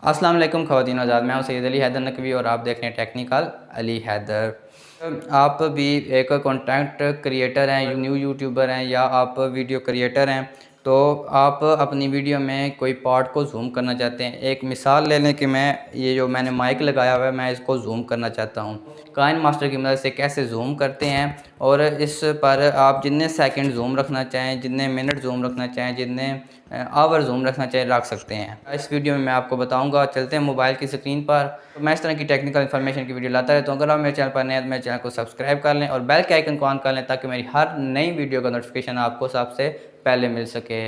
अस्सलाम वालेकुम ख़वातीन आज़ाद, मैं हूँ सैयद अली हैदर नकवी और आप देख रहे हैं टेक्निकल अली हैदर। आप भी एक कंटेंट क्रिएटर हैं, न्यू यूट्यूबर हैं या आप वीडियो क्रिएटर हैं, तो आप अपनी वीडियो में कोई पार्ट को ज़ूम करना चाहते हैं। एक मिसाल ले लें कि ये जो मैंने माइक लगाया हुआ है, मैं इसको ज़ूम करना चाहता हूँ। काइन मास्टर की मदद से कैसे ज़ूम करते हैं और इस पर आप जितने सेकंड ज़ूम रखना चाहें, जितने मिनट ज़ूम रखना चाहें, जितने आवर ज़ूम रखना चाहें रख सकते हैं। इस वीडियो में मैं आपको बताऊंगा। चलते हैं मोबाइल की स्क्रीन पर। तो मैं इस तरह की टेक्निकल इन्फॉर्मेशन की वीडियो लाता रहता हूँ। अगर आप मेरे चैनल पर नए हैं तो मेरे चैनल को सब्सक्राइब कर लें और बेल के आइकन को ऑन कर लें ताकि मेरी हर नई वीडियो का नोटिफिकेशन आपको सबसे पहले मिल सके।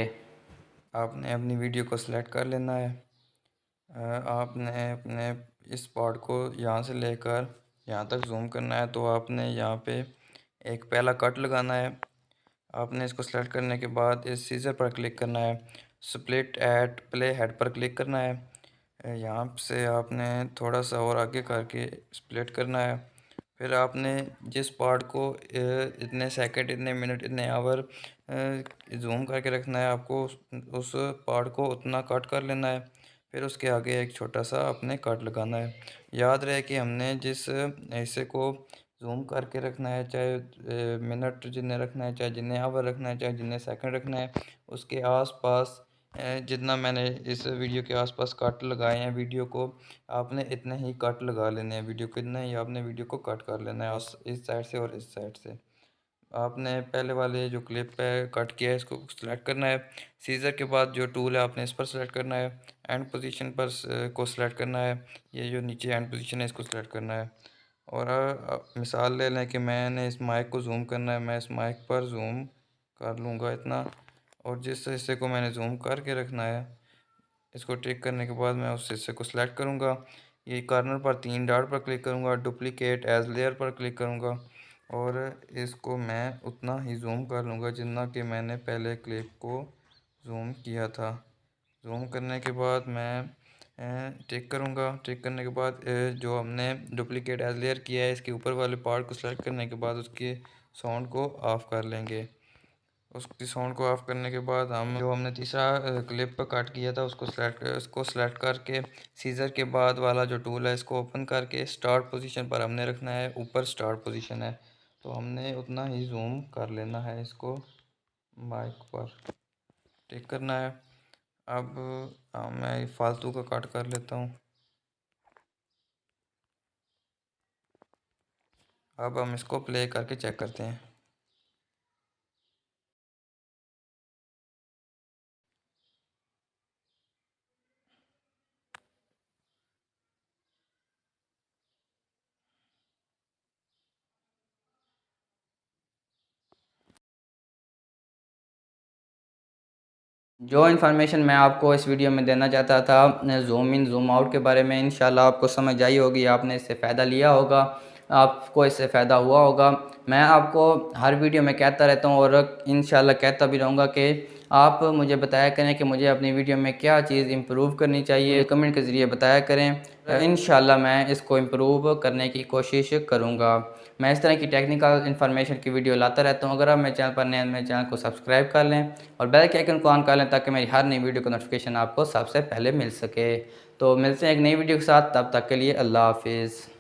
आपने अपनी वीडियो को सिलेक्ट कर लेना है। आपने अपने इस पार्ट को यहाँ से लेकर यहाँ तक जूम करना है, तो आपने यहाँ पे एक पहला कट लगाना है। आपने इसको सेलेक्ट करने के बाद इस सीजर पर क्लिक करना है, स्प्लिट एट प्ले हेड पर क्लिक करना है। यहाँ से आपने थोड़ा सा और आगे करके स्प्लिट करना है। फिर आपने जिस पार्ट को इतने सेकंड, इतने मिनट, इतने आवर जूम करके रखना है, आपको उस पार्ट को उतना कट कर लेना है। फिर उसके आगे एक छोटा सा आपने कट लगाना है। याद रहे कि हमने जिस हिस्से को जूम करके रखना है, चाहे मिनट जितने रखना है, चाहे जितने आवर रखना है, चाहे जितने सेकंड रखना है, उसके आसपास जितना मैंने इस वीडियो के आसपास कट लगाए हैं, वीडियो को आपने इतने ही कट लगा लेने हैं। वीडियो को इतना ही आपने वीडियो को कट कर लेना है, इस साइड से और इस साइड से। आपने पहले वाले जो क्लिप पे कट किया है इसको सिलेक्ट करना है। सीज़र के बाद जो टूल है आपने इस पर सेलेक्ट करना है। एंड पोजीशन पर को सिलेक्ट करना है। ये जो नीचे एंड पोजीशन है इसको सिलेक्ट करना है। और मिसाल ले लें कि मैंने इस माइक को जूम करना है, मैं इस माइक पर जूम कर लूँगा इतना। और जिस हिस्से को मैंने जूम करके रखना है, इसको टिक करने के बाद मैं उस हिस्से को सिलेक्ट करूँगा। ये कॉर्नर पर 3 डॉट पर क्लिक करूँगा, डुप्लीकेट एज लेयर पर क्लिक करूँगा और इसको मैं उतना ही जूम कर लूँगा जितना कि मैंने पहले क्लिप को जूम किया था। जूम करने के बाद मैं टिक करूँगा। टिक करने के बाद जो हमने डुप्लीकेट एज लेयर किया है, इसके ऊपर वाले पार्ट को सेलेक्ट करने के बाद उसके साउंड को ऑफ़ कर लेंगे। उसकी साउंड को ऑफ़ करने के बाद हम जो हमने तीसरा क्लिप पर कट किया था उसको सेलेक्ट करके सीज़र के बाद वाला जो टूल है इसको ओपन करके स्टार्ट पोजीशन पर हमने रखना है। ऊपर स्टार्ट पोजीशन है, तो हमने उतना ही जूम कर लेना है। इसको माइक पर टिक करना है। अब मैं फालतू का कट कर लेता हूँ। अब हम इसको प्ले करके चेक करते हैं। जो इन्फॉर्मेशन मैं आपको इस वीडियो में देना चाहता था ज़ूम इन ज़ूम आउट के बारे में, इंशाल्लाह आपको समझ आई होगी, आपने इससे फ़ायदा लिया होगा, आपको इससे फ़ायदा हुआ होगा। मैं आपको हर वीडियो में कहता रहता हूँ और इंशाल्लाह कहता भी रहूँगा कि आप मुझे बताया करें कि मुझे अपनी वीडियो में क्या चीज़ इम्प्रूव करनी चाहिए, कमेंट के ज़रिए बताया करें। इंशाल्लाह मैं इसको इम्प्रूव करने की कोशिश करूँगा। मैं इस तरह की टेक्निकल इन्फॉर्मेशन की वीडियो लाता रहता हूँ। अगर आप मेरे चैनल पर नए हैं, मेरे चैनल को सब्सक्राइब कर लें और बेल के आइकन को ऑन कर लें ताकि मेरी हर नई वीडियो का नोटिफिकेशन आपको सबसे पहले मिल सके। तो मिलते हैं एक नई वीडियो के साथ, तब तक के लिए अल्लाह हाफिज़।